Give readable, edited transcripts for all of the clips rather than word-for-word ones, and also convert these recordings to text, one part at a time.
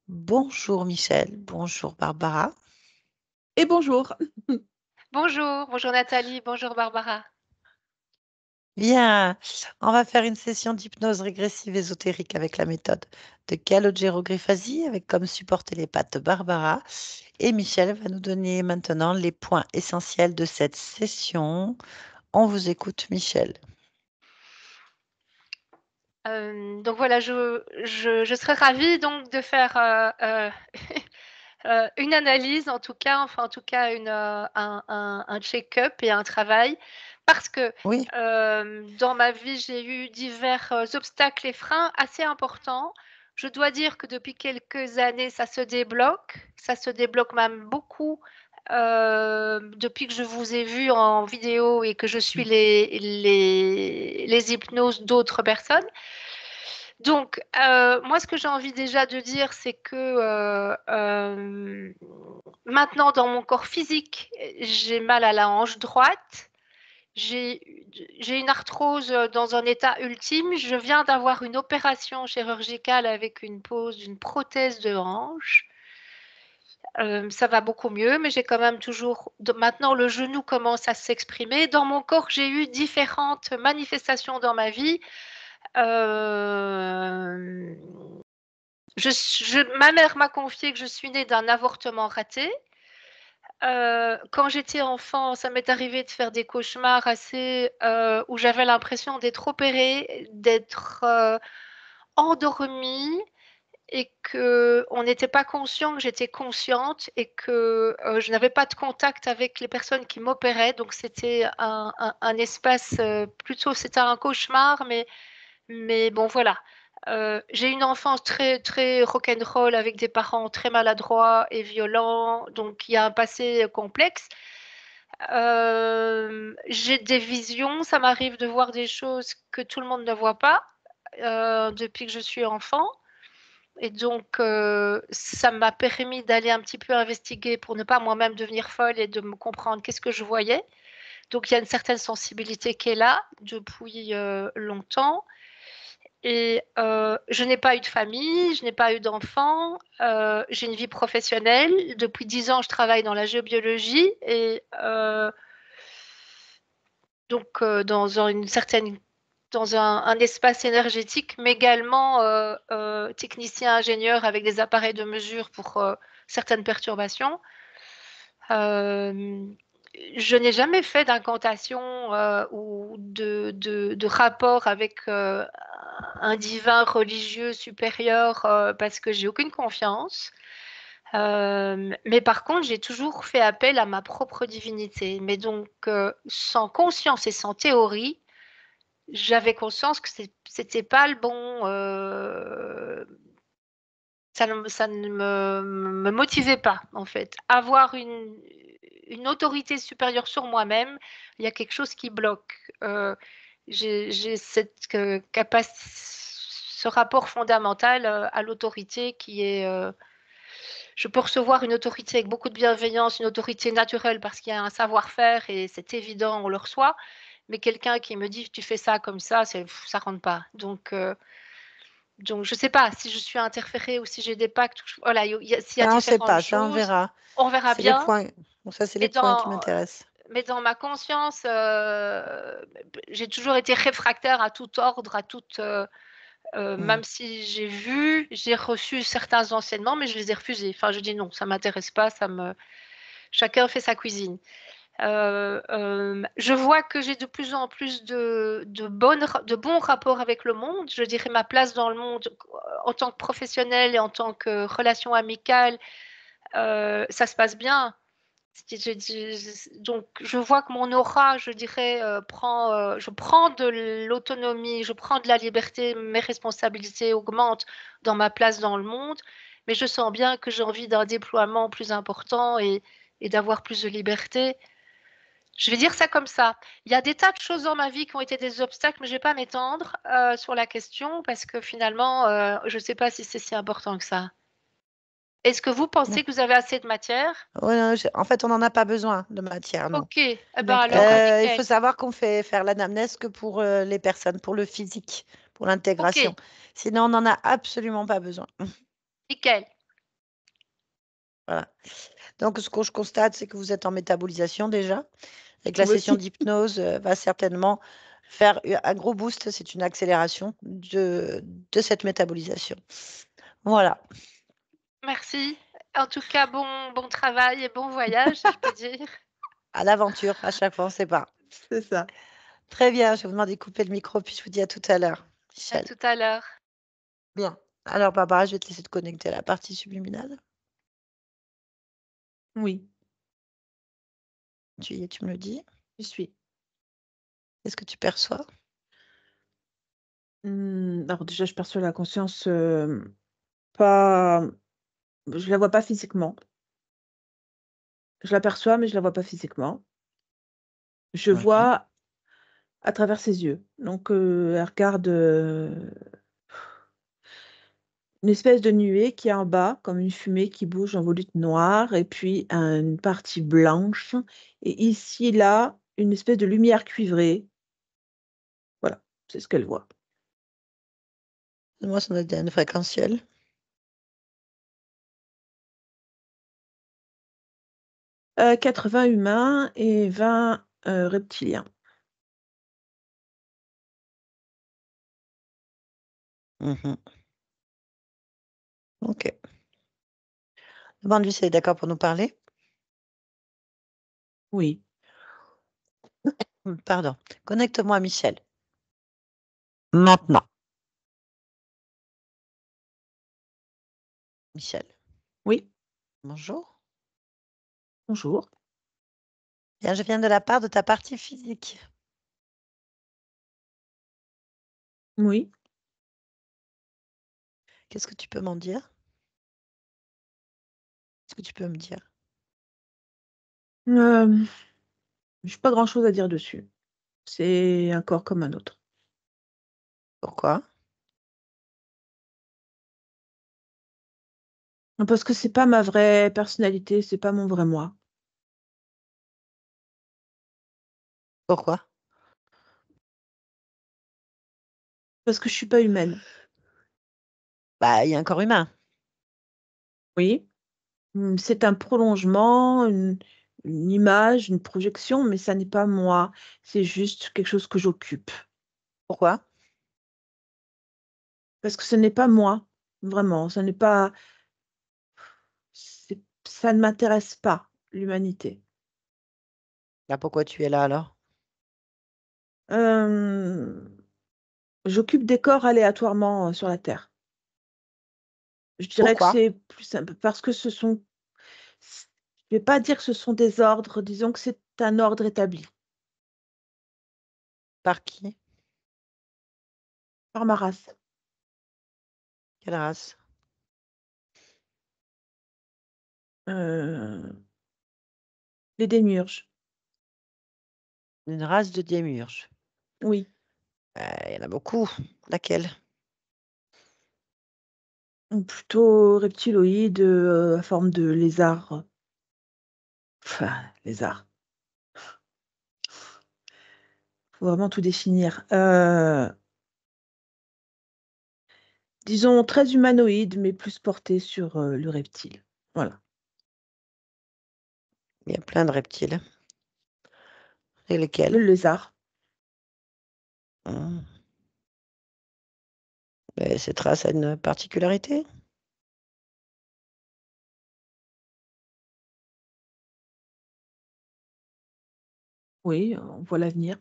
Bonjour Michel, bonjour Barbara. Et bonjour. Bonjour, bonjour Nathalie, bonjour Barbara. Bien, on va faire une session d'hypnose régressive ésotérique avec la méthode de Calogero-Grifasi avec comme support télépathe Barbara. Et Michel va nous donner maintenant les points essentiels de cette session. On vous écoute, Michel. Donc voilà, je serais ravie donc de faire une analyse, en tout cas, enfin en tout cas un check-up et un travail, parce que Oui, dans ma vie, j'ai eu divers obstacles et freins assez importants. Je dois dire que depuis quelques années, ça se débloque même beaucoup depuis que je vous ai vu en vidéo et que je suis les hypnoses d'autres personnes. Donc, moi, ce que j'ai envie déjà de dire, c'est que maintenant, dans mon corps physique, j'ai mal à la hanche droite. J'ai j'ai une arthrose dans un état ultime. Je viens d'avoir une opération chirurgicale avec une pose d'une prothèse de hanche. Ça va beaucoup mieux, mais j'ai quand même toujours. Maintenant, le genou commence à s'exprimer. Dans mon corps, j'ai eu différentes manifestations dans ma vie. Euh, ma mère m'a confié que je suis née d'un avortement raté. Quand j'étais enfant, ça m'est arrivé de faire des cauchemars assez où j'avais l'impression d'être opérée, d'être endormie et que on n'était pas conscient que j'étais consciente et que je n'avais pas de contact avec les personnes qui m'opéraient. Donc c'était un espace plutôt, c'était un cauchemar, mais bon voilà. J'ai une enfance très très rock'n'roll avec des parents très maladroits et violents, donc il y a un passé complexe. J'ai des visions, ça m'arrive de voir des choses que tout le monde ne voit pas depuis que je suis enfant. Et donc, ça m'a permis d'aller un petit peu investiguer pour ne pas moi-même devenir folle et de me comprendre qu'est-ce que je voyais. Donc, il y a une certaine sensibilité qui est là depuis longtemps. Et je n'ai pas eu de famille, je n'ai pas eu d'enfants, j'ai une vie professionnelle. Depuis 10 ans, je travaille dans la géobiologie et donc dans un espace énergétique, mais également technicien ingénieur avec des appareils de mesure pour certaines perturbations. Euh, je n'ai jamais fait d'incantation ou de rapport avec un divin religieux supérieur parce que j'ai aucune confiance. Mais par contre, j'ai toujours fait appel à ma propre divinité. Mais donc, sans conscience et sans théorie, j'avais conscience que c'était pas le bon. Ça ne me motivait pas, en fait. Avoir une autorité supérieure sur moi-même, il y a quelque chose qui bloque. J'ai cette ce rapport fondamental à l'autorité qui est. Je peux recevoir une autorité avec beaucoup de bienveillance, une autorité naturelle parce qu'il y a un savoir-faire et c'est évident, on le reçoit. Mais quelqu'un qui me dit tu fais ça comme ça rentre pas. Donc, je ne sais pas si je suis interférée ou si j'ai des pactes. Voilà, s'il y a ça on ne sait différentes pas, ça on choses, verra. on verra C'est les bien. points. Bon, ça, c'est les Mais points qui dans, m'intéressent. mais dans ma conscience, j'ai toujours été réfractaire à tout ordre, à toute. Hmm. Même si j'ai reçu certains enseignements, mais je les ai refusés. Enfin, je dis non, ça m'intéresse pas. Chacun fait sa cuisine. Je vois que j'ai de plus en plus de bons rapports avec le monde. Je dirais ma place dans le monde en tant que professionnelle et en tant que relation amicale, ça se passe bien. Donc, je vois que mon aura, je dirais, je prends de l'autonomie, je prends de la liberté, mes responsabilités augmentent dans ma place dans le monde, mais je sens bien que j'ai envie d'un déploiement plus important et d'avoir plus de liberté. Je vais dire ça comme ça. Il y a des tas de choses dans ma vie qui ont été des obstacles, mais je ne vais pas m'étendre sur la question parce que finalement, je ne sais pas si c'est si important que ça. Est-ce que vous pensez que vous avez assez de matière? Ouais, non, en fait, on n'en a pas besoin de matière, non. Ok, eh ben alors, D'accord. Il faut nickel. savoir qu'on fait faire l'anamnèse que pour les personnes, pour le physique, pour Ok, l'intégration. Sinon, on n'en a absolument pas besoin. nickel. Voilà. Donc ce que je constate, c'est que vous êtes en métabolisation déjà et que la Moi session aussi. d'hypnose, va certainement faire un gros boost, c'est une accélération de cette métabolisation. Voilà. Merci. En tout cas, bon travail et bon voyage, je peux dire. À l'aventure, à chaque fois, on ne sait pas. C'est ça. Très bien, je vais vous demander de couper le micro, puis je vous dis à tout à l'heure, À Michel. tout à l'heure. Bien. Alors Barbara, je vais te laisser te connecter à la partie subliminale. Oui, Tu y es, tu me le dis. j'y suis. Qu'est-ce que tu perçois? Alors déjà, je perçois la conscience, pas je la vois pas physiquement. Je l'aperçois, mais je la vois pas physiquement. Je Oui. vois à travers ses yeux. Donc, elle regarde, une espèce de nuée qui est en bas, comme une fumée qui bouge en volute noire et puis une partie blanche et ici, là, une espèce de lumière cuivrée. Voilà, c'est ce qu'elle voit. Donne-moi son ADN fréquentiel. 80 humains et 20, reptiliens. Mhm. Ok. Demande-lui si elle est d'accord pour nous parler. Oui, Pardon. Connecte-moi à Michel. Maintenant. Michel, oui, bonjour. bonjour. Bien, je viens de la part de ta partie physique. Oui, Qu'est-ce que tu peux m'en dire? Qu'est-ce que tu peux me dire? hem, j'ai pas grand-chose à dire dessus. C'est un corps comme un autre. Pourquoi? Parce que c'est pas ma vraie personnalité, c'est pas mon vrai moi. Pourquoi? Parce que je suis pas humaine. Bah, il y a un corps humain. Oui, c'est un prolongement, une image, une projection, mais ça n'est pas moi. C'est juste quelque chose que j'occupe. Pourquoi? Parce que ce n'est pas moi, vraiment, ce n'est pas ça ne m'intéresse pas, l'humanité. Bah, pourquoi tu es là alors? Hem, j'occupe des corps aléatoirement, sur la terre. Je dirais que Pourquoi? c'est plus simple parce que ce sont je vais pas dire que ce sont des ordres, disons que c'est un ordre établi Par qui? par ma race. Quelle race? Heu, les démiurges, Une race de démiurges. oui, Il y en a beaucoup. Laquelle? ou plutôt reptiloïdes, à forme de lézard, enfin lézard, faut vraiment tout définir. Disons très humanoïdes, mais plus portés sur, le reptile. Voilà. Il y a plein de reptiles. Et Le lesquels? lézard, Mmh. Et cette race a une particularité? oui, on voit l'avenir,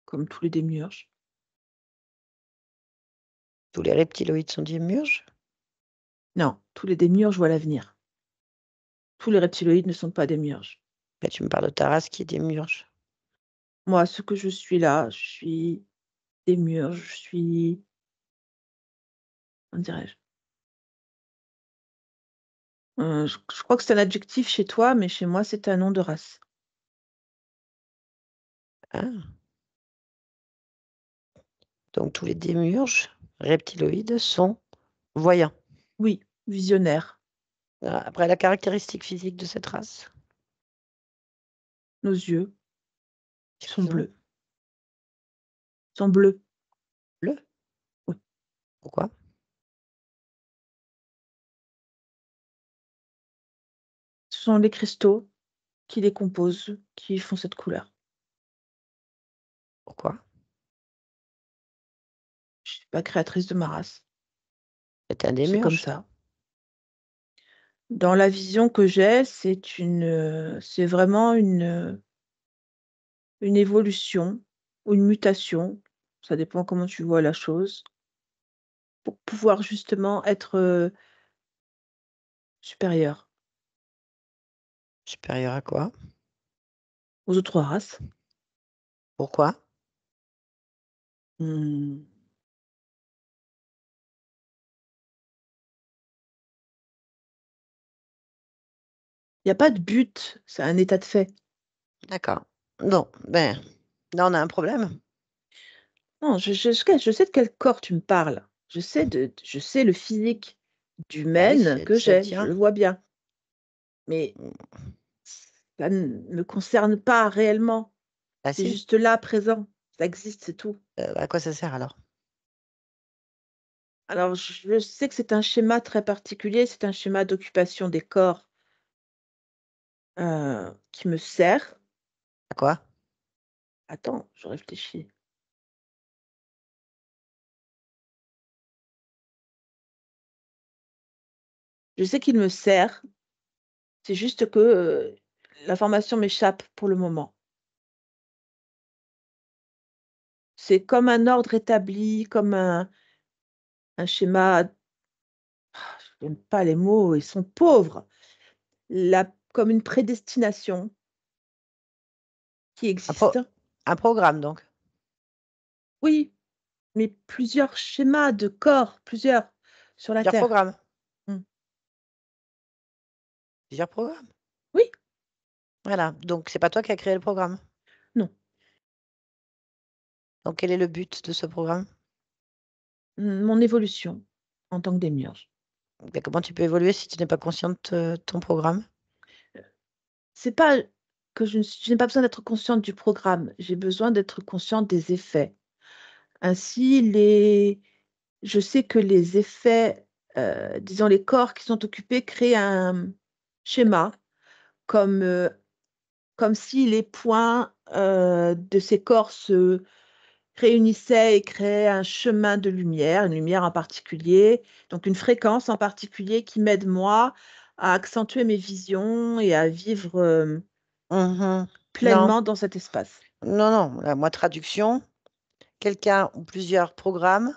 comme tous les démiurges. Tous les reptiloïdes sont démiurges? Non, tous les démiurges voient l'avenir. Tous les reptiloïdes ne sont pas démiurges. Bah, tu me parles de ta race qui est démiurge. Moi, ce que je suis là, je suis démiurge, je suis comment dirais-je? Je crois que c'est un adjectif chez toi, mais chez moi, c'est un nom de race. Ah, donc tous les démiurges reptiloïdes sont voyants. Oui, visionnaire. Après la caractéristique physique de cette race? Nos yeux sont Ils ont bleus. Sont bleus. bleu. Oui. Pourquoi? Ce sont les cristaux qui les composent, qui font cette couleur. Pourquoi? Je suis pas créatrice de ma race. C'est un C'est comme démiurge. ça. Dans la vision que j'ai, c'est vraiment une évolution ou une mutation, ça dépend comment tu vois la chose, pour pouvoir justement être, supérieur Supérieur à quoi? aux autres races. Pourquoi? Mmh. Il y a pas de but, c'est un état de fait. D'accord. Bon, ben, là, on a un problème. Non, je sais de quel corps tu me parles. Je sais le physique Bah oui, d'humaine que c'est le j'ai, je tien. le vois bien. Mais Mmh. ça ne me concerne pas réellement. Bah C'est si. juste là, présent. Ça existe, c'est tout. À quoi ça sert alors? Alors je sais que c'est un schéma très particulier, c'est un schéma d'occupation des corps, qui me sert. À quoi? Attends, je réfléchis. Je sais qu'il me sert, c'est juste que, l'information m'échappe pour le moment. C'est comme un ordre établi, comme un schéma. J'aime pas les mots, ils sont pauvres. La Comme une prédestination qui Un pro existe. un programme donc? Oui, mais plusieurs schémas de corps, plusieurs, sur la Plusieurs terre. programmes? Mmh. Plusieurs programmes? Oui, Voilà, donc c'est pas toi qui as créé le programme. non. Donc quel est le but de ce programme? Mon évolution en tant que démiurge. Bah, comment tu peux évoluer si tu n'es pas consciente, de ton programme? C'est pas que je n'ai pas besoin d'être consciente du programme, j'ai besoin d'être consciente des effets. Ainsi, je sais que les effets, disons les corps qui sont occupés créent un schéma comme, comme si les points, de ces corps se réunissaient et créaient un chemin de lumière, une lumière en particulier, donc une fréquence en particulier qui m'aide moi à accentuer mes visions et à vivre, Mmh. Non, pleinement dans cet espace. non, non, moi traduction, quelqu'un ou plusieurs programmes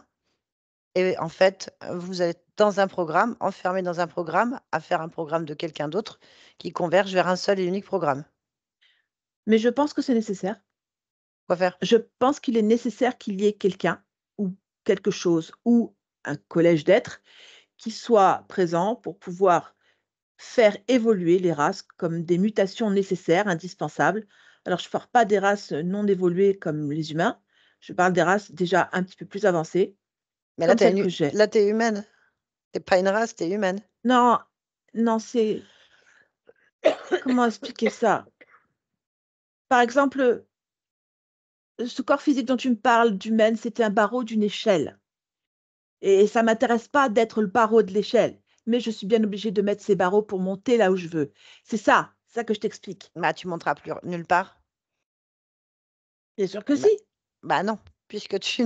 et en fait, vous êtes dans un programme, enfermé dans un programme, à faire un programme de quelqu'un d'autre qui converge vers un seul et unique programme. Mais je pense que c'est nécessaire. Quoi faire? Je pense qu'il est nécessaire qu'il y ait quelqu'un ou quelque chose ou un collège d'êtres qui soit présent pour pouvoir faire évoluer les races comme des mutations nécessaires, indispensables. Alors je ne parle pas des races non évoluées comme les humains, je parle des races déjà un petit peu plus avancées, Mais comme celle que j'ai. là, tu es humaine. Tu es pas une race, tu es humaine. Non, non, comment expliquer ça? Par exemple, ce corps physique dont tu me parles d'humaine, c'était un barreau d'une échelle. Et ça m'intéresse pas d'être le barreau de l'échelle, mais je suis bien obligée de mettre ces barreaux pour monter là où je veux. C'est ça que je t'explique. Bah, tu monteras plus nulle part. Bien sûr que si. Bah bah, non, puisque tu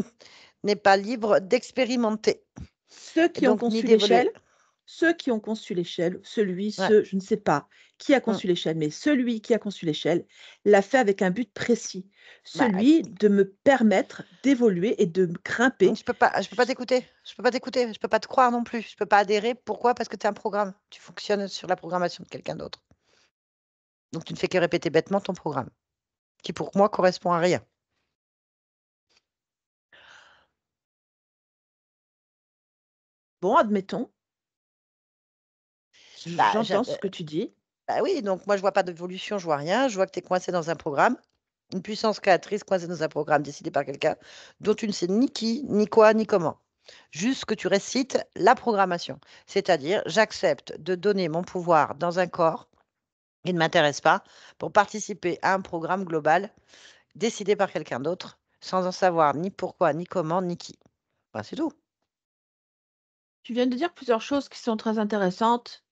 n'es pas libre d'expérimenter Ceux et qui ont donc ni conçu d'évoluer. l'échelle, ceux qui ont conçu l'échelle, Ouais. je ne sais pas qui a Mmh. conçu l'échelle, mais celui qui a conçu l'échelle l'a fait avec un but précis, Bah, celui de me permettre d'évoluer et de grimper. je peux pas t'écouter. Je peux pas t'écouter. Je peux pas te croire non plus. Je peux pas adhérer. Pourquoi? Parce que tu es un programme. Tu fonctionnes sur la programmation de quelqu'un d'autre. Donc tu ne fais que répéter bêtement ton programme, qui pour moi correspond à rien. Bon, admettons, Bah, j'entends ce que tu dis. bah oui, donc moi je vois pas d'évolution, je vois rien. Je vois que tu es coincé dans un programme, une puissance créatrice coincée dans un programme décidé par quelqu'un dont tu ne sais ni qui, ni quoi, ni comment. Juste que tu récites la programmation. C'est-à-dire, j'accepte de donner mon pouvoir dans un corps qui ne m'intéresse pas pour participer à un programme global décidé par quelqu'un d'autre, sans en savoir ni pourquoi, ni comment, ni qui. Bah, c'est tout. Tu viens de dire plusieurs choses qui sont très intéressantes.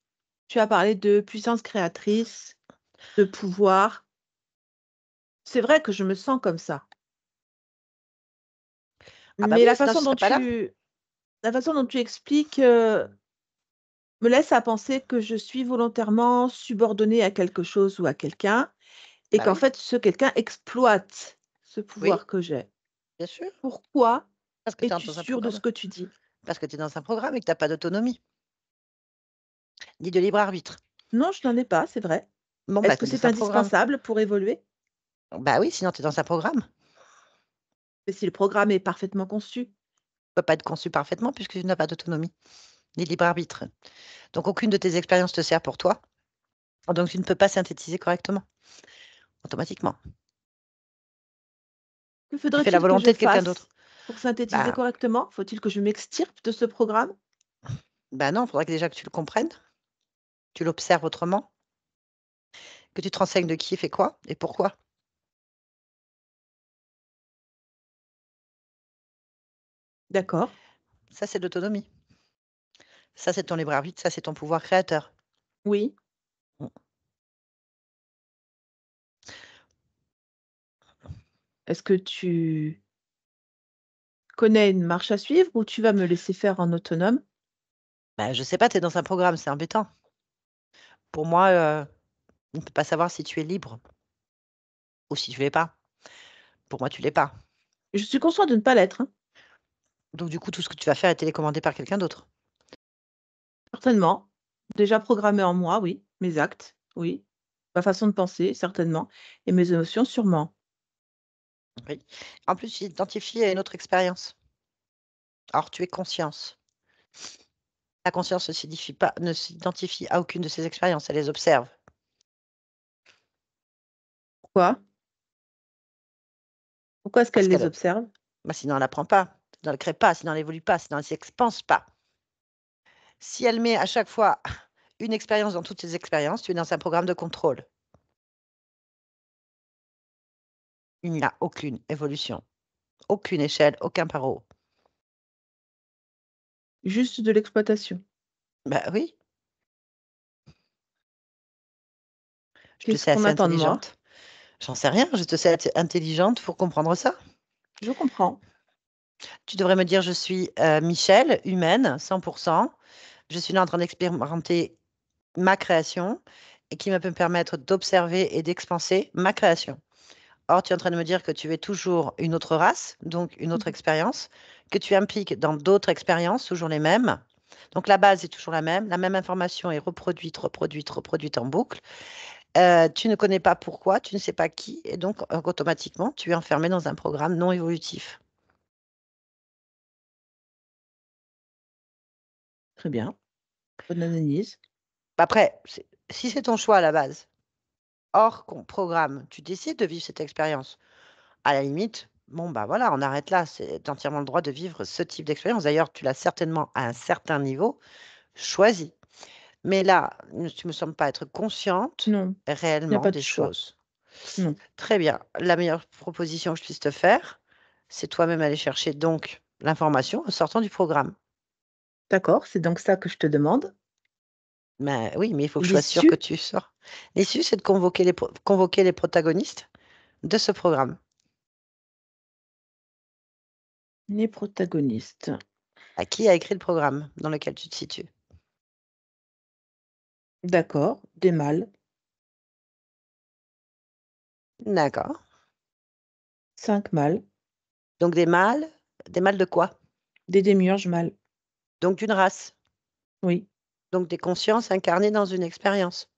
tu as parlé de puissance créatrice, de pouvoir. C'est vrai que je me sens comme ça. Ah bah Mais oui, sinon je serais pas là. la façon dont tu expliques me laisse à penser que je suis volontairement subordonnée à quelque chose ou à quelqu'un et Bah qu'en oui, fait, ce quelqu'un exploite ce oui, pouvoir que j'ai. bien sûr. Pourquoi Parce que tu es es-tu dans un sûre de programme. ce que tu dis? Parce que tu es dans un programme et que tu as pas d'autonomie, ni de libre arbitre. Non, je n'en ai pas, c'est vrai. Bon, bah, Est-ce que tu es c'est dans un programme. indispensable pour évoluer? Bah oui, sinon tu es dans un programme. Mais si le programme est parfaitement conçu. Peut pas être conçu parfaitement puisque tu n'as pas d'autonomie, ni de libre arbitre. Donc aucune de tes expériences te sert pour toi. Donc tu ne peux pas synthétiser correctement, automatiquement. Que Tu fais la faudrait-il que je volonté de quelqu'un d'autre. fasse pour synthétiser Bah, correctement? Faut-il que je m'extirpe de ce programme? bah non, il faudrait que déjà que tu le comprennes, tu l'observes autrement, que tu te renseignes de qui fait quoi et pourquoi. D'accord, Ça, c'est de l'autonomie. Ça, c'est ton libre arbitre, ça, c'est ton pouvoir créateur. oui. Mmh. Est-ce que tu connais une marche à suivre ou tu vas me laisser faire en autonome? Bah, je sais pas, tu es dans un programme, c'est embêtant. Pour moi, on ne peut pas savoir si tu es libre ou si tu l'es pas. Pour moi, tu l'es pas. Je suis consciente de ne pas l'être, hein, Donc du coup, tout ce que tu vas faire est télécommandé par quelqu'un d'autre. certainement. Déjà programmé en moi, oui. Mes actes, oui. Ma façon de penser, certainement. Et mes émotions, sûrement. Oui. En plus, tu t'identifies à une autre expérience. Alors tu es conscience. La conscience ne s'identifie à aucune de ces expériences, elle les observe. Pourquoi? Pourquoi est-ce Parce qu'elle les qu'elle observe? bah, sinon elle n'apprend pas, sinon elle ne crée pas, sinon elle n'évolue pas, sinon elle ne s'expanse pas. Si elle met à chaque fois une expérience dans toutes ses expériences, tu es dans un programme de contrôle. Il n'y a aucune évolution, aucune échelle, aucun paro. Juste de l'exploitation. Bah oui, je te Qu'est-ce sais qu'on assez attend de moi? intelligente. J'en sais rien, je te sais assez intelligente pour comprendre ça. Je comprends. Tu devrais me dire: «Je suis, Michel, humaine, 100%. Je suis là en train d'expérimenter ma création et qui me peut me permettre d'observer et d'expanser ma création». Or, tu es en train de me dire que tu es toujours une autre race, donc une autre Mhm. expérience, que tu impliques dans d'autres expériences, toujours les mêmes. Donc la base est toujours la même information est reproduite, reproduite, reproduite en boucle. Tu ne connais pas pourquoi, tu ne sais pas qui et donc automatiquement, tu es enfermé dans un programme non évolutif. Très bien. Bonne analyse. Après, si c'est ton choix à la base, hors programme, tu décides de vivre cette expérience. À la limite, bon, bah voilà, on arrête là. C'est entièrement le droit de vivre ce type d'expérience. D'ailleurs, tu l'as certainement à un certain niveau choisi. Mais là, tu me sembles pas être consciente Non, il n'y a réellement pas de des choix. choses. Non. Très bien. La meilleure proposition que je puisse te faire, c'est toi-même aller chercher donc l'information en sortant du programme. D'accord, c'est donc ça que je te demande. Mais oui, mais il faut Et que je sois sûre que l'issue? tu sors. L'issue, c'est de convoquer les protagonistes de ce programme. Les protagonistes. À qui a écrit le programme dans lequel tu te situes. D'accord, des mâles. D'accord. 5 mâles. Donc des mâles de quoi? Des démiurges mâles. Donc d'une race. Oui. Donc des consciences incarnées dans une expérience.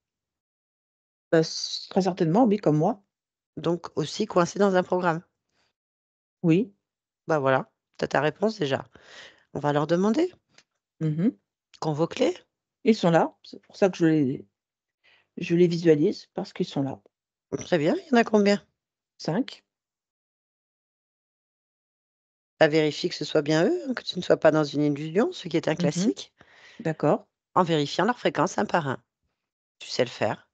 Bah, très certainement, oui, comme moi. Donc aussi coincées dans un programme. Oui. Bah voilà, tu as ta réponse déjà. On va leur demander, Mhm. convoque-les. Ils sont là. C'est pour ça que je les visualise, parce qu'ils sont là. Très bien, il y en a combien? 5. Bah, vérifie que ce soit bien eux, hein, que tu ne sois pas dans une illusion, ce qui est un Mhm. classique, D'accord. en vérifiant leur fréquence un par un. Tu sais le faire.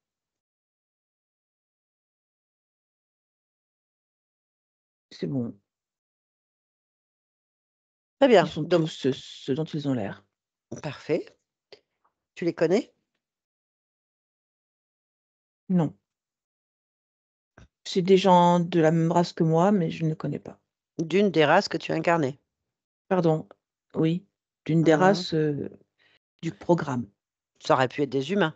C'est bon. Très Ils bien, sont donc tous ce dont ils ont l'air. parfait. Tu les connais? Non. C'est des gens de la même race que moi, mais je ne connais pas. D'une des races que tu as incarnées. Pardon, oui, d'une des races du programme. Ça aurait pu être des humains.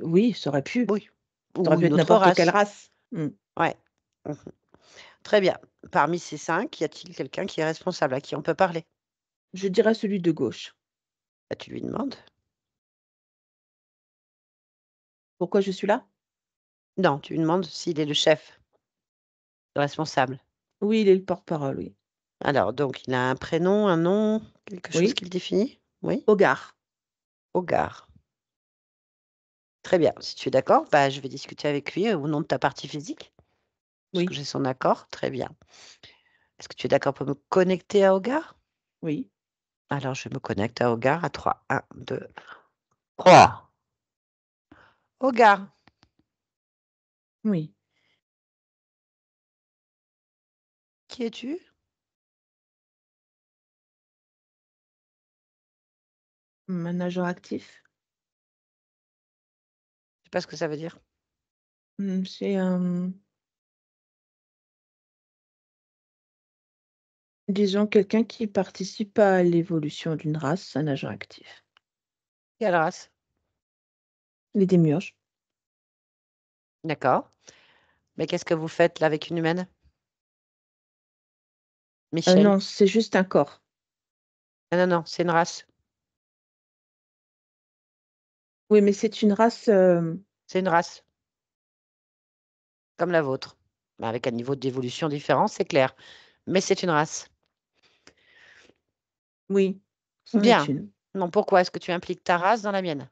Oui, ça aurait pu. Oui. Ça aurait Ou pu une être autre n'importe quelle race. race. Ouais. Mhm. Très bien. Parmi ces 5, y a-t-il quelqu'un qui est responsable, à qui on peut parler? Je dirais celui de gauche. Bah, tu lui demandes. Pourquoi je suis là? Non, tu lui demandes s'il est le chef, le responsable. Oui, il est le porte-parole, oui. Alors, donc, il a un prénom, un nom, quelque chose Oui, qui le définit? Oui? Hogarth. Hogarth. Très bien. Si tu es d'accord, bah, je vais discuter avec lui au nom de ta partie physique. Parce que Oui, j'ai son accord. Très bien. Est-ce que tu es d'accord pour me connecter à Hogarth? oui, Alors, je me connecte à Hogarth à 3. 1, 2, 3. Hogarth, oui. qui es-tu? Un agent actif. Je sais pas ce que ça veut dire. C'est disons quelqu'un qui participe à l'évolution d'une race, un agent actif. Quelle race? Les démiurges. D'accord. Mais qu'est-ce que vous faites là avec une humaine? Michel? Non, c'est juste un corps. Non, non, non, c'est une race. Oui, mais c'est une race. C'est une race, comme la vôtre. Mais avec un niveau d'évolution différent, c'est clair. Mais c'est une race. Oui, c'en est Bien. une. Non, pourquoi est-ce que tu impliques ta race dans la mienne?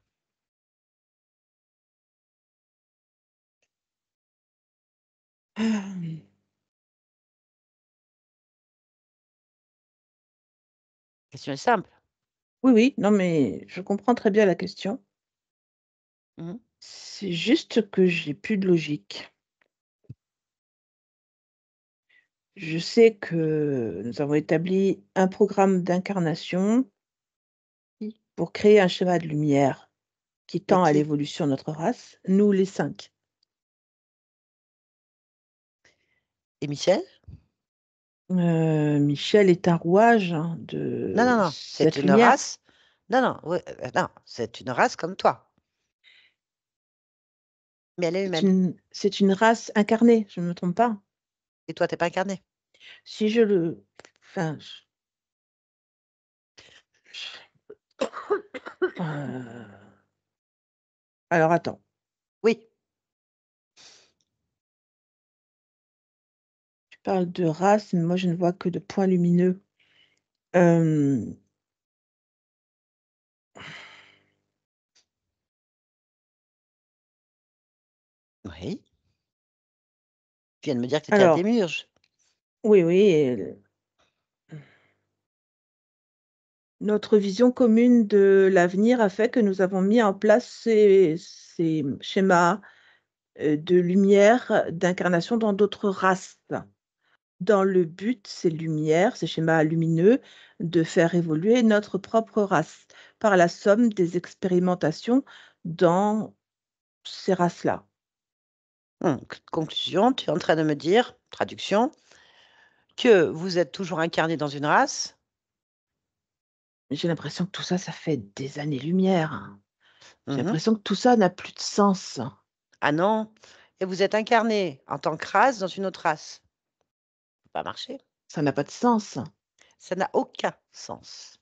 Ah, La question est simple. oui, oui, non, mais je comprends très bien la question. Mhm. C'est juste que j'ai plus de logique. Je sais que nous avons établi un programme d'incarnation Qui? pour créer un schéma de lumière qui Et tend à qui? l'évolution de notre race, nous les 5. Et Michel? Michel est un rouage Non, non, de non. C'est cette une lumière. race. Non, non, non, c'est une race comme toi. Mais elle est humaine. C'est une race incarnée, je ne me trompe pas. Et toi, t'es pas incarné. Si je le... Enfin, euh, alors attends. Oui. Tu parles de race, mais moi je ne vois que de points lumineux. Euh, Oui. Tu viens de me dire que tu étais un alors, démiurge. oui, oui, notre vision commune de l'avenir a fait que nous avons mis en place ces schémas de lumière, d'incarnation dans d'autres races. Dans le but, ces lumières, ces schémas lumineux, de faire évoluer notre propre race par la somme des expérimentations dans ces races-là. Conclusion, tu es en train de me dire, traduction, que vous êtes toujours incarné dans une race. J'ai l'impression que tout ça, ça fait des années-lumière. J'ai Mhm. l'impression que tout ça n'a plus de sens. Ah non. Et vous êtes incarné en tant que race dans une autre race. Ça peut pas marcher. Ça n'a pas de sens. Ça n'a aucun sens.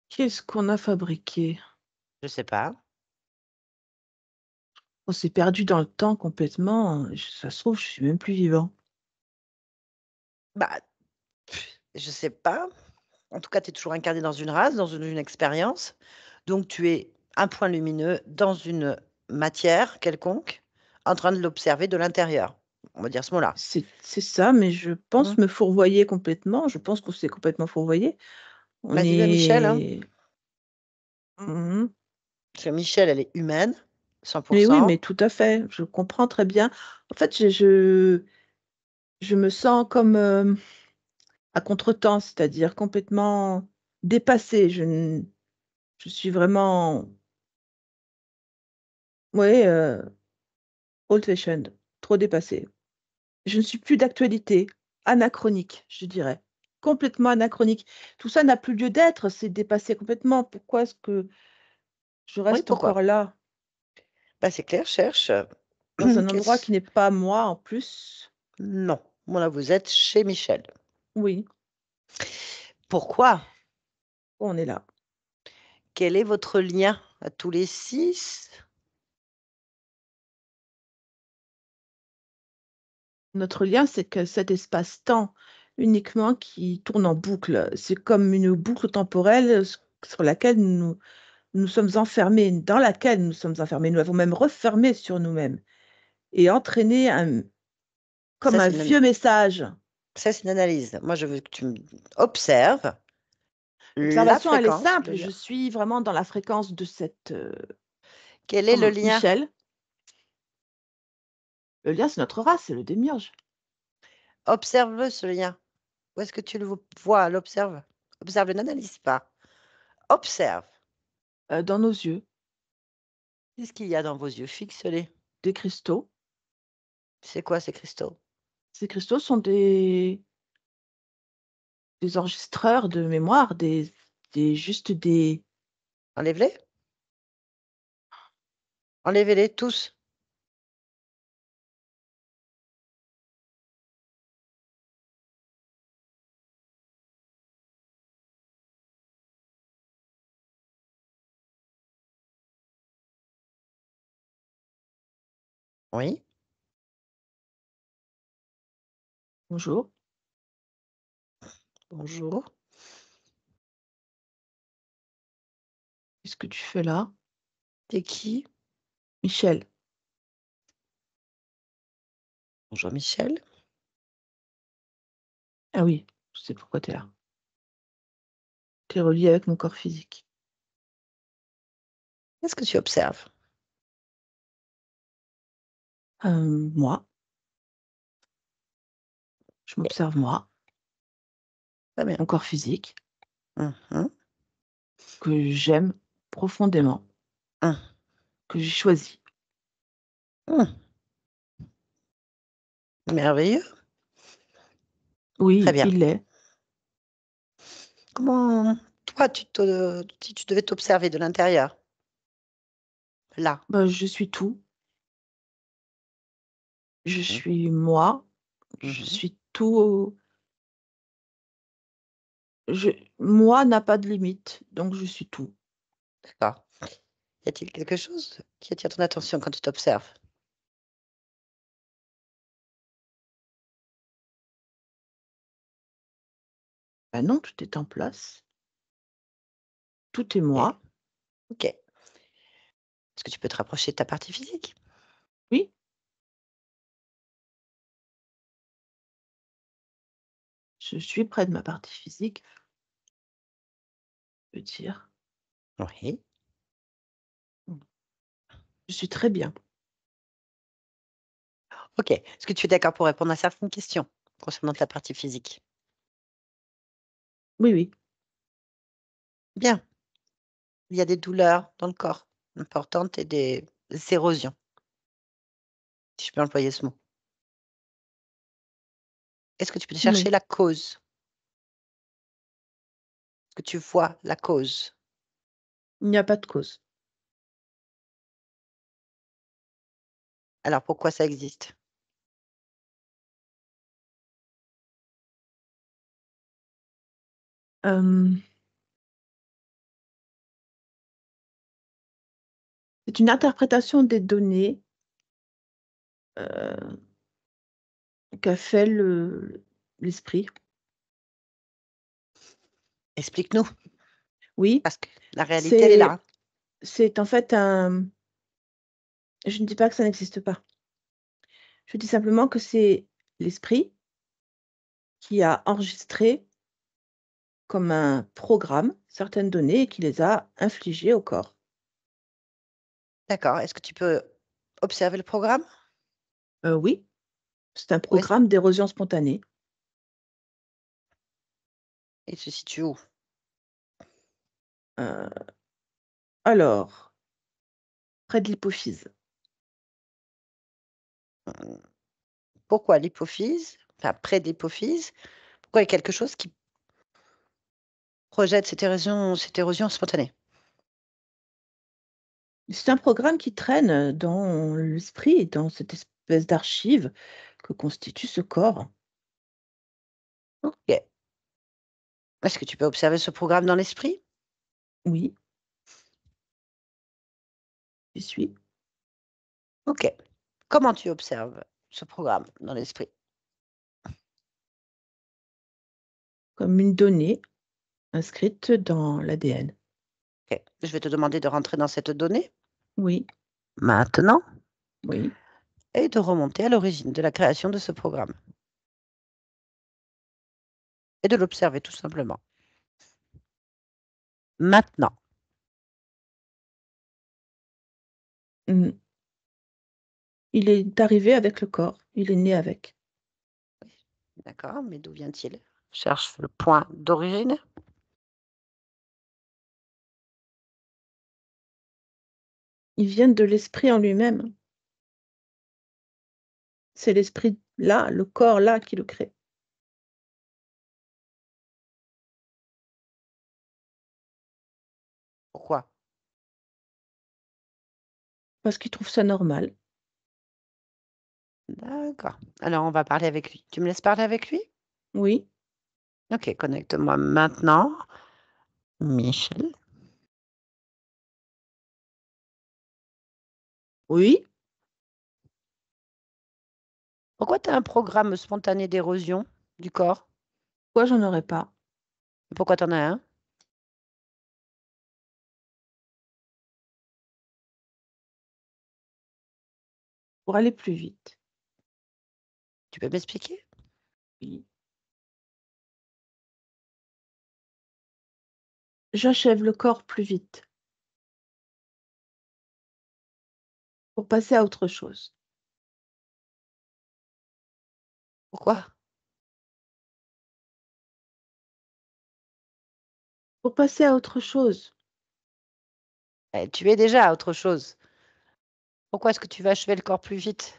Qu'est-ce qu'on a fabriqué? Je sais pas. On s'est perdu dans le temps complètement. Ça se trouve, je suis même plus vivant. Bah, je sais pas. En tout cas, tu es toujours incarné dans une race, dans une expérience. Donc, tu es un point lumineux dans une matière quelconque, en train de l'observer de l'intérieur. On va dire ce mot-là. C'est ça, mais je pense Mhm. me fourvoyer complètement. Je pense qu'on s'est complètement fourvoyé. On Bah, dis-le à Michel, hein, est... Mhm. parce que Michel, elle est humaine, Mais oui, 100%. mais tout à fait. Je comprends très bien. En fait, je me sens comme à contretemps, c'est-à-dire complètement dépassée. Je suis vraiment Oui, old fashioned, trop dépassé. Je ne suis plus d'actualité, anachronique, je dirais. Complètement anachronique. Tout ça n'a plus lieu d'être, c'est dépassé complètement. Pourquoi est-ce que je Oui, reste pourquoi? encore là, Bah, c'est clair, cherche. dans un endroit Qu'est-ce qui n'est pas moi en plus? Non, bon là, vous êtes chez Michel. Oui, Pourquoi? on est là. Quel est votre lien à tous les 6? Notre lien, c'est que cet espace-temps uniquement qui tourne en boucle. C'est comme une boucle temporelle sur laquelle nous sommes enfermés, dans laquelle nous sommes enfermés. Nous l'avons même refermé sur nous-mêmes et entraîné comme Ça, un c'est une vieux message. ça, c'est une analyse. Moi, je veux que tu observes la L'observation, elle est fréquence, le simple. lien. Je suis vraiment dans la fréquence de cette, Quel est le comme lien? Michel. Le lien, c'est notre race, c'est le démiurge. Observe-le, ce lien. Où est-ce que tu le vois? L'observe. Observe, n'analyse pas. Observe. Dans nos yeux, Qu'est-ce qu'il y a dans vos yeux? Fixe-les. des cristaux. C'est quoi ces cristaux? Ces cristaux sont des enregistreurs de mémoire, juste des... Enlève-les. Enlevez-les tous. Oui. Bonjour, Bonjour. qu'est-ce que tu fais là? T'es qui? Michel. Bonjour Michel. Ah oui, je sais pourquoi tu es là. Tu es relié avec mon corps physique. Qu'est-ce que tu observes? Moi, je Ok, m'observe moi, très bien. mon corps physique, Mhm, que j'aime profondément, mhm, que j'ai choisi. mhm. Merveilleux. Très Oui, bien. il l'est. Comment, toi, si tu devais t'observer de l'intérieur, là. Bah, je suis tout. Je Mhm, suis moi. Je mhm, suis tout. Moi n'a pas de limite, donc je suis tout. d'accord. Y a-t-il quelque chose qui attire ton attention quand tu t'observes? Bah non, tout est en place. Tout est Ok. moi. Ok. Est-ce que tu peux te rapprocher de ta partie physique? Oui, je suis près de ma partie physique, je peux dire. Oui. Je suis très bien. Ok. Est-ce que tu es d'accord pour répondre à certaines questions concernant ta partie physique? Oui, oui. Bien. Il y a des douleurs dans le corps importantes et des érosions, si je peux employer ce mot. Est-ce que tu peux chercher Oui. la cause? Est-ce que tu vois la cause? Il n'y a pas de cause. Alors pourquoi ça existe? Euh, c'est une interprétation des données euh, qu'a fait l'esprit. Explique-nous, Oui, parce que la réalité, elle est là, c'est hein. c'est en fait un... Je ne dis pas que ça n'existe pas. Je dis simplement que c'est l'esprit qui a enregistré comme un programme certaines données et qui les a infligées au corps. D'accord. Est-ce que tu peux observer le programme? Oui, c'est un Où est-ce programme d'érosion spontanée. il se situe où? Euh, alors, près de l'hypophyse. Pourquoi l'hypophyse, enfin près de l'hypophyse, pourquoi il y a quelque chose qui projette cette érosion spontanée? C'est un programme qui traîne dans l'esprit, dans cette espèce d'archive que constitue ce corps. OK. Est-ce que tu peux observer ce programme dans l'esprit? Oui, j'y suis. OK. Comment tu observes ce programme dans l'esprit? Comme une donnée inscrite dans l'ADN. OK. Je vais te demander de rentrer dans cette donnée Oui, maintenant oui. et de remonter à l'origine de la création de ce programme et de l'observer tout simplement. Maintenant. Mmh. Il est arrivé avec le corps, il est né avec. D'accord, mais d'où vient-il? Cherche le point d'origine. Ils viennent de l'esprit en lui-même. C'est l'esprit là, le corps là qui le crée. Pourquoi? Parce qu'il trouve ça normal. D'accord. Alors on va parler avec lui. Tu me laisses parler avec lui? Oui, OK, connecte-moi maintenant. Michel. oui. Pourquoi tu as un programme spontané d'érosion du corps? Pourquoi j'en aurais pas? Pourquoi tu en as un? Pour aller plus vite. Tu peux m'expliquer? Oui. J'achève le corps plus vite pour passer à autre chose. Pourquoi? Pour passer à autre chose. Tu es déjà à autre chose. Pourquoi est-ce que tu vas achever le corps plus vite?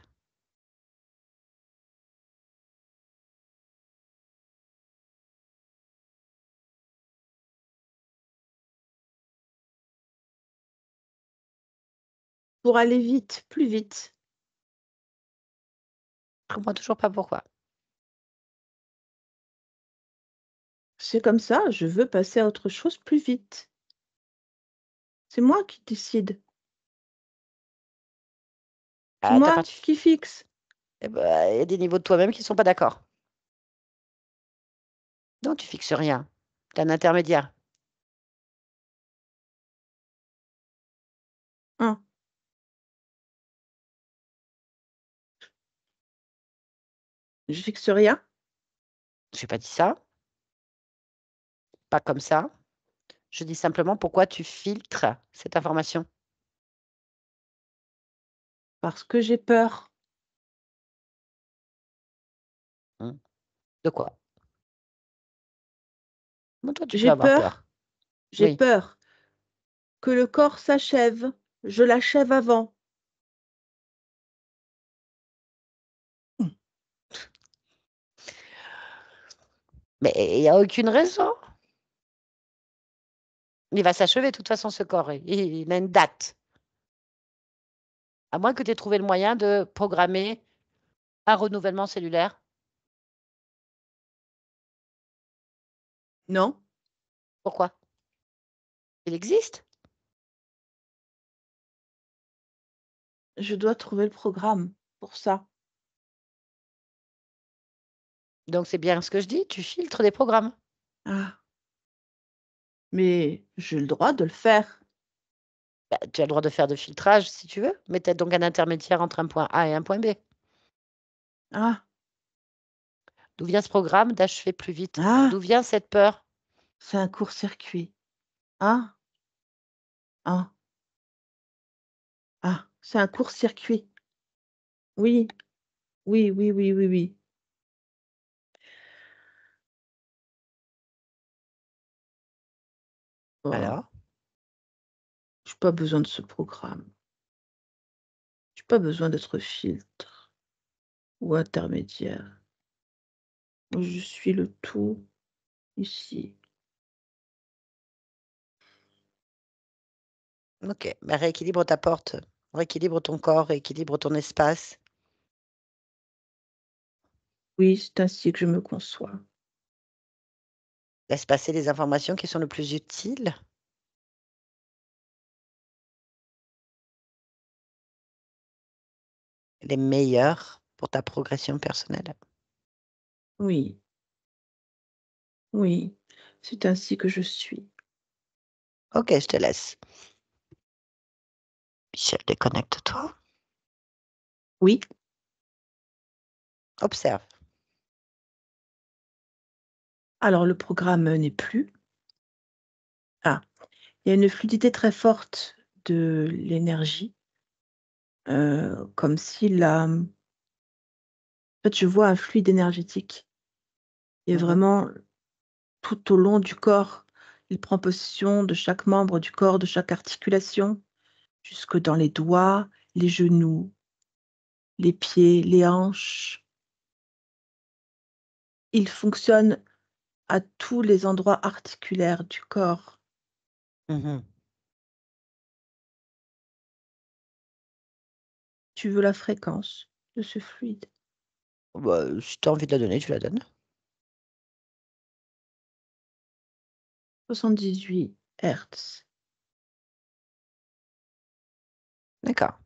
Pour aller vite, plus vite. Je comprends toujours pas pourquoi. C'est comme ça, je veux passer à autre chose plus vite. C'est moi qui décide. C'est Ah, tu moi parti qui fixe. eh bah, il y a des niveaux de toi-même qui sont pas d'accord. Non, tu fixes rien. Tu es un intermédiaire. Hein, je fixe rien J'ai pas dit ça, pas comme ça. Je dis simplement pourquoi tu filtres cette information. parce que j'ai peur. Mmh. De quoi? Comment toi tu peux J'ai avoir peur, peur? j'ai Oui, peur que le corps s'achève. Je l'achève avant. Mmh. mais il y a aucune raison. Il va s'achever de toute façon ce corps, il a une date. À moins que tu aies trouvé le moyen de programmer un renouvellement cellulaire. Non, Pourquoi? Il existe. je dois trouver le programme pour ça. Donc c'est bien ce que je dis, tu filtres des programmes. Ah, mais j'ai le droit de le faire. Bah, tu as le droit de faire de filtrage si tu veux, mais tu as donc un intermédiaire entre un point A et un point B. Ah, D'où vient ce programme d'achever plus vite? ah, D'où vient cette peur? c'est un court-circuit. Ah, ah, ah, c'est un court-circuit. Oui, oui, oui, oui, oui, oui. Oh, Alors? j'ai pas besoin de ce programme. J'ai pas besoin d'être filtre. ou intermédiaire. Je suis le tout ici. OK, bah, rééquilibre ta porte, rééquilibre ton corps, rééquilibre ton espace. Oui, c'est ainsi que je me conçois. Laisse passer les informations qui sont le plus utiles, les meilleures pour ta progression personnelle. Oui, oui, c'est ainsi que je suis. OK, je te laisse. Michel, déconnecte-toi. Oui, Observe. alors le programme n'est plus. Ah, il y a une fluidité très forte de l'énergie, comme si en fait, je vois un fluide énergétique et Mmh. vraiment tout au long du corps. Il prend possession de chaque membre du corps, de chaque articulation, jusque dans les doigts, les genoux, les pieds, les hanches. Il fonctionne à tous les endroits articulaires du corps. Mmh. Tu veux la fréquence de ce fluide? Bah, si tu as envie de la donner, tu la donnes. 78 Hertz. D'accord.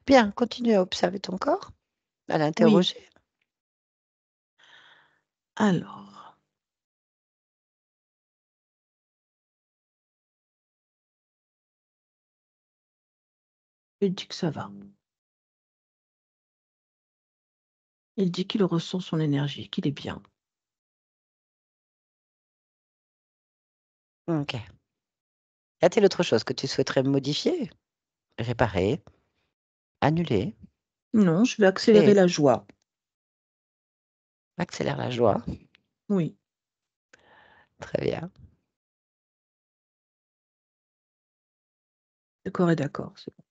Bien, continue à observer ton corps, à Oui, l'interroger. alors, il dit que ça va. Il dit qu'il ressent son énergie, qu'il est bien. OK. Y a-t-il autre chose que tu souhaiterais modifier, réparer, annuler, Non, je vais accélérer créer? la joie. Accélère la joie. Oui, Très bien. le corps est d'accord, c'est bon.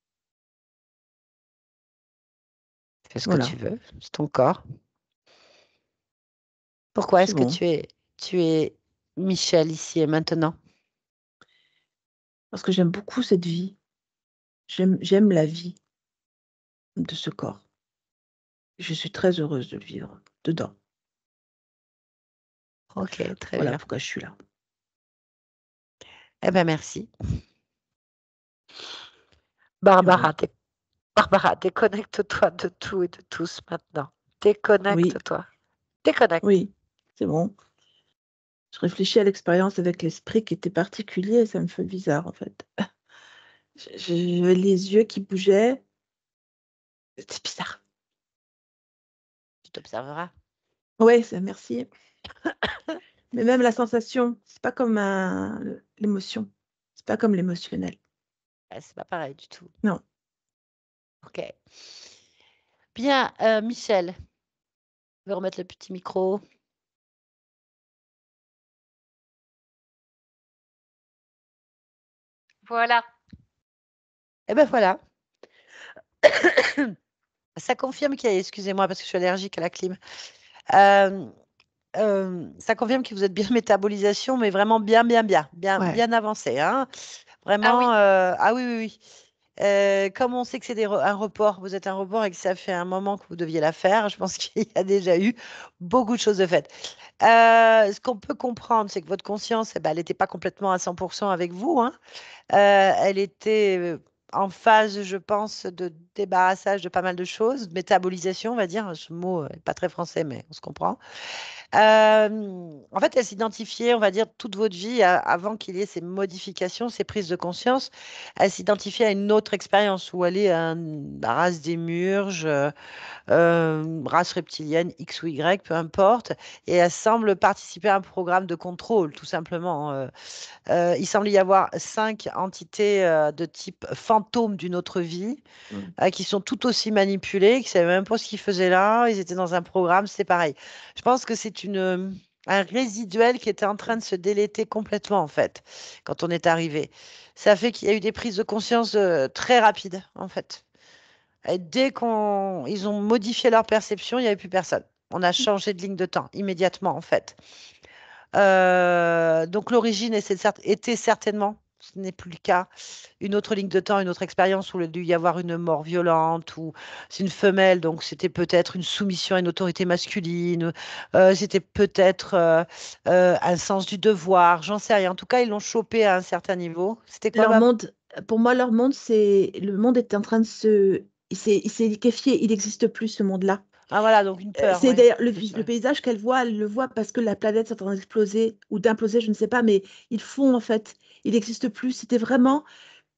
Fais ce que tu Voilà, veux, c'est ton corps. Pourquoi c'est est-ce que bon. tu es Michel ici et maintenant? Parce que j'aime beaucoup cette vie. J'aime la vie de ce corps. Je suis très heureuse de le vivre dedans. OK, très Voilà bien. pourquoi je suis là. Eh ben, merci. De rien. Barbara, déconnecte-toi de tout et de tous maintenant. Oui, Déconnecte-toi. Déconnecte. oui, c'est bon. Je réfléchis à l'expérience avec l'esprit qui était particulier et ça me fait bizarre, en fait. J'avais les yeux qui bougeaient. C'est bizarre. Tu t'observeras. Ouais, ça merci. Mais même la sensation, c'est pas comme l'émotion. C'est pas comme l'émotionnel. Ah, c'est pas pareil du tout. Non. OK. Bien, Michel, je vais remettre le petit micro. Voilà. Eh ben, voilà. Ça confirme qu'il y a excusez-moi parce que je suis allergique à la clim. Hem, Ça confirme que vous êtes bien métabolisation, mais vraiment bien, bien, bien, bien, Ouais. bien avancé, hein. Ah Vraiment, oui, ah oui, oui, oui. Comme on sait que c'est un report, vous êtes un report et que ça fait un moment que vous deviez la faire, je pense qu'il y a déjà eu beaucoup de choses de faites. Ce qu'on peut comprendre, c'est que votre conscience, eh ben, elle n'était pas complètement à 100 avec vous, hein. Elle était, en phase, je pense, de débarrassage de pas mal de choses, métabolisation, on va dire. Ce mot est pas très français, mais on se comprend. En fait, elle s'identifiait, on va dire, toute votre vie avant qu'il y ait ces modifications, ces prises de conscience, elle s'identifiait à une autre expérience où elle est la race des murges, race reptilienne X ou Y, peu importe, et elle semble participer à un programme de contrôle, tout simplement. Il semble y avoir 5 entités de type fantôme d'une autre vie Mmh. qui sont tout aussi manipulés, qui ne savaient même pas ce qu'ils faisaient là. Ils étaient dans un programme, c'est pareil. Je pense que c'est un résiduel qui était en train de se déléter complètement, en fait, quand on est arrivé. Ça fait qu'il y a eu des prises de conscience très rapides, en fait. Et dès qu'ils ont modifié leur perception, il n'y avait plus personne. On a changé de ligne de temps immédiatement, en fait. Donc l'origine était certainement, ce n'est plus le cas, une autre ligne de temps, une autre expérience où il a dû y avoir une mort violente, ou c'est une femelle, donc c'était peut-être une soumission à une autorité masculine, c'était peut-être un sens du devoir, j'en sais rien. En tout cas, ils l'ont chopé à un certain niveau. C'était quoi, Leur Bab? monde, pour moi, leur monde, le monde est en train de il s'est liquéfié, il n'existe plus ce monde-là. Ah voilà, donc une peur, C'est oui. d'ailleurs Plus, le paysage qu'elle voit, elle le voit parce que la planète est en train d'exploser ou d'imploser, je ne sais pas, mais ils font en fait, il n'existe plus. C'était vraiment,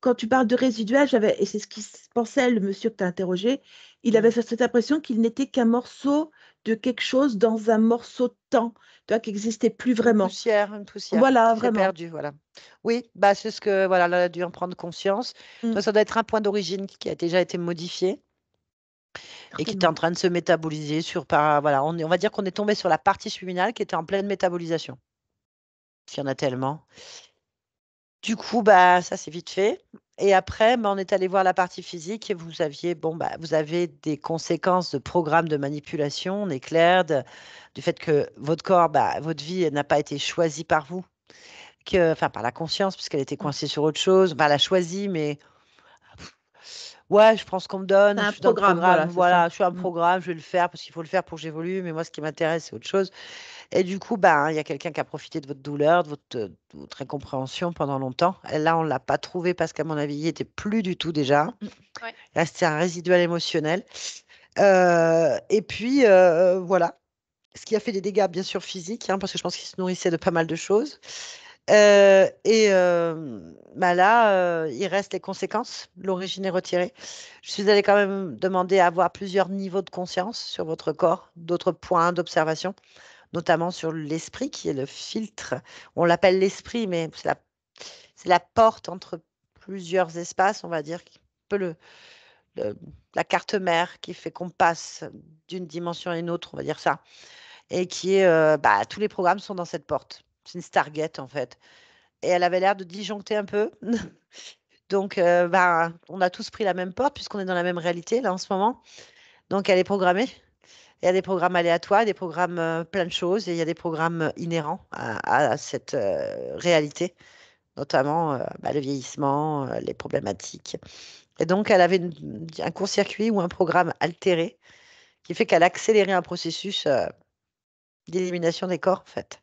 quand tu parles de résiduel, et c'est ce qu'il pensait, le monsieur que tu as interrogé, il avait cette impression qu'il n'était qu'un morceau de quelque chose dans un morceau de temps, tu vois, qui n'existait plus vraiment. une poussière Voilà, qui s'est vraiment. perdue, voilà. Oui, bah c'est ce que voilà, elle a dû en prendre conscience. Mm, Donc, ça doit être un point d'origine qui a déjà été modifié et qui était certainement. en train de se métaboliser voilà, on va dire qu'on est tombé sur la partie subliminale qui était en pleine métabolisation. Il y en a tellement. Du coup, bah ça c'est vite fait. Et après, bah, on est allé voir la partie physique et vous avez des conséquences de programmes de manipulation, on est clair, du fait que votre corps, bah, votre vie elle n'a pas été choisie par vous, enfin par la conscience, puisqu'elle était Mm. coincée sur autre chose. Bah, elle a choisi, mais ouais, je prends ce qu'on me donne, C'est je un suis dans le programme, programme, voilà, c'est ça. voilà, je suis un Mm. programme, je vais le faire parce qu'il faut le faire pour que j'évolue, mais moi, ce qui m'intéresse, c'est autre chose. Et du coup, bah, il y a quelqu'un qui a profité de votre douleur, de votre incompréhension pendant longtemps. Et là, on ne l'a pas trouvé parce qu'à mon avis, il n'était plus du tout déjà. Mm. Ouais. Là, c'était un résiduel émotionnel. Et puis, voilà. Ce qui a fait des dégâts, bien sûr, physiques, hein, parce que je pense qu'il se nourrissait de pas mal de choses. Bah là, il reste les conséquences. L'origine est retirée. Je suis allée quand même demander à avoir plusieurs niveaux de conscience sur votre corps, d'autres points d'observation, notamment sur l'esprit, qui est le filtre. On l'appelle l'esprit, mais c'est la porte entre plusieurs espaces, on va dire, qui peut le- la carte mère qui fait qu'on passe d'une dimension à une autre, on va dire ça, et qui est, bah, tous les programmes sont dans cette porte. C'est une Stargate, en fait. Et elle avait l'air de disjoncter un peu. Donc, bah, on a tous pris la même porte puisqu'on est dans la même réalité là en ce moment. Donc, elle est programmée. Il y a des programmes aléatoires, des programmes plein de choses, et il y a des programmes inhérents à cette réalité, notamment bah, le vieillissement, les problématiques. Et donc, elle avait un court-circuit ou un programme altéré qui fait qu'elle a accéléré un processus d'élimination des corps, en fait.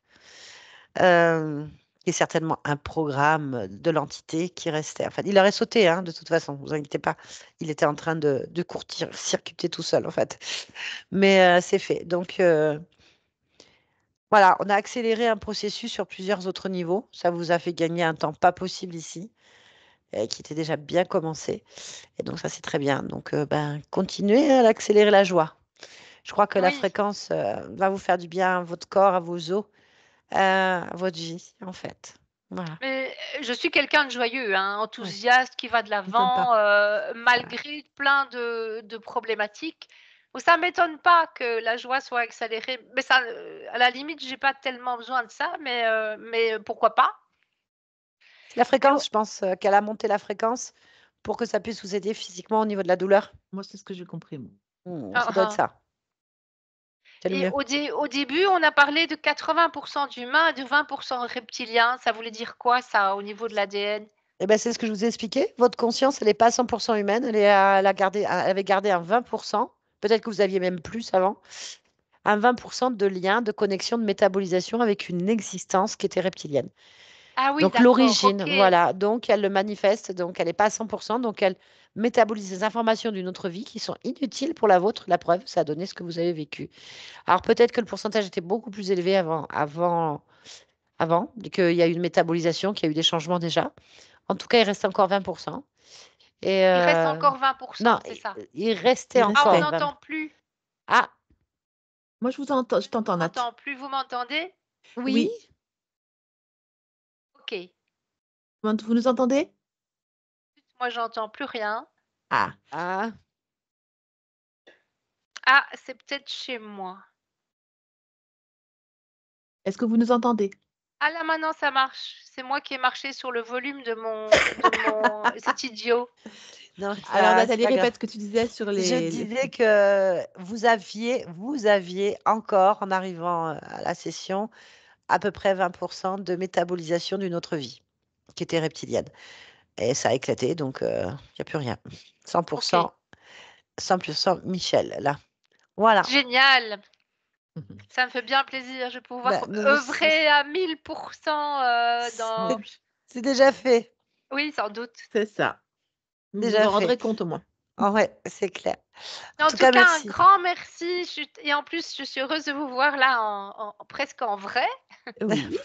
euh, qui est certainement un programme de l'entité qui restait. Enfin, il aurait sauté, hein, de toute façon, vous inquiétez pas. Il était en train de court-circuiter tout seul, en fait. Mais c'est fait. Donc, voilà, on a accéléré un processus sur plusieurs autres niveaux. Ça vous a fait gagner un temps pas possible ici, qui était déjà bien commencé. Et donc, ça, c'est très bien. Donc, ben, continuez à accélérer la joie. Je crois que la Oui, fréquence va vous faire du bien à votre corps, à vos os, à votre vie, en fait. Voilà. mais je suis quelqu'un de joyeux, hein, Ouais, enthousiaste, qui va de Sympa. l'avant, voilà. malgré plein de problématiques. Donc ça m'étonne pas que la joie soit accélérée, mais ça, à la limite, j'ai pas tellement besoin de ça, mais pourquoi pas? La Mais bon, fréquence, je pense qu'elle a monté la fréquence pour que ça puisse vous aider physiquement au niveau de la douleur. Moi, c'est ce que j'ai compris, moi. Ça doit être hein. ça. C'est le Et mieux. au début, on a parlé de 80 d'humains et de 20 reptiliens. Ça voulait dire quoi ça, au niveau de l'ADN? Eh ben, c'est ce que je vous ai expliqué. Votre conscience, elle n'est pas à 100% humaine. Elle avait gardé un 20%. Peut-être que vous aviez même plus avant. Un 20% de lien, de connexion, de métabolisation avec une existence qui était reptilienne. Ah oui, Donc d'accord, l'origine, OK. voilà. Donc elle le manifeste. Donc elle n'est pas à 100%. Donc elle métabolise des informations d'une autre vie qui sont inutiles pour la vôtre. La preuve, ça a donné ce que vous avez vécu. Alors peut-être que le pourcentage était beaucoup plus élevé avant, qu'il y a eu une métabolisation, qu'il y a eu des changements déjà. En tout cas, il reste encore 20%. Et Il reste encore 20, non, c'est ça? il restait Il Ah, on encore restait. 20. n'entend plus. Ah, Moi, je On t'entends, Nat. n'entend plus. Vous m'entendez? oui. Oui. OK. Vous nous entendez? Moi, j'entends plus rien. Ah. Ah, Ah, c'est peut-être chez moi. Est-ce que vous nous entendez? Ah là, maintenant, ça marche. C'est moi qui ai marché sur le volume de mon c'est idiot. Non, c'est Alors, pas Nathalie, grave. répète ce que tu disais sur Je les... disais que vous aviez encore, en arrivant à la session, à peu près 20% de métabolisation d'une autre vie, qui était reptilienne. Et ça a éclaté, donc il n'y a plus rien. 100%, 100% Michel, là. Voilà. Génial. Ça me fait bien plaisir. Je vais pouvoir Bah, œuvrer à 1000% dans... c'est déjà fait. Oui, sans doute. C'est ça. Vous vous Déjà en rendrez fait. compte au moins. Ouais, c'est clair. En En tout tout cas, cas, un merci. grand merci. Et en plus, je suis heureuse de vous voir là, presque en vrai Oui,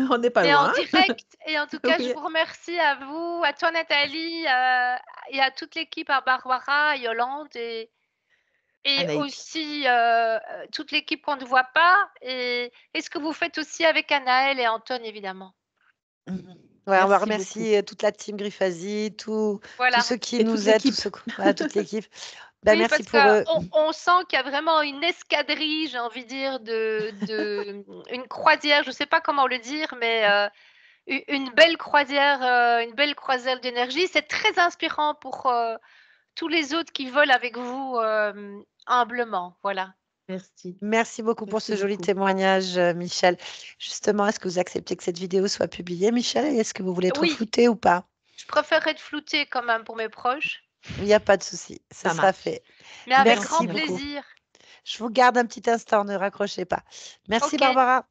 on n'est pas et en loin. direct. Et en tout cas, je Oui. vous remercie à vous, à toi Nathalie, et à toute l'équipe, à Barbara, à Yolande et Anaïk. aussi toute l'équipe qu'on ne voit pas. Et ce que vous faites aussi avec Anaël et Anton, évidemment. Ouais, on va Merci remercier toute la team Griffasie, tous Voilà. ceux qui Et toute nous aident, l'équipe. voilà, toute l'équipe. Ben, Oui, merci parce pour eux. qu'on sent qu'il y a vraiment une escadrille, j'ai envie de dire, une croisière, je ne sais pas comment le dire, mais une belle croisière d'énergie. C'est très inspirant pour tous les autres qui volent avec vous humblement. Voilà. Merci. Merci beaucoup pour Merci ce joli beaucoup. témoignage, Michel. Justement, est-ce que vous acceptez que cette vidéo soit publiée, Michel? Et est-ce que vous voulez être Oui, flouté ou pas? je préférerais être floutée quand même pour mes proches, Il n'y a pas de souci, ce Ça sera marche. fait. mais avec Merci grand Merci beaucoup. beaucoup. plaisir. Je vous garde un petit instant, ne raccrochez pas. Merci, Ok. Barbara.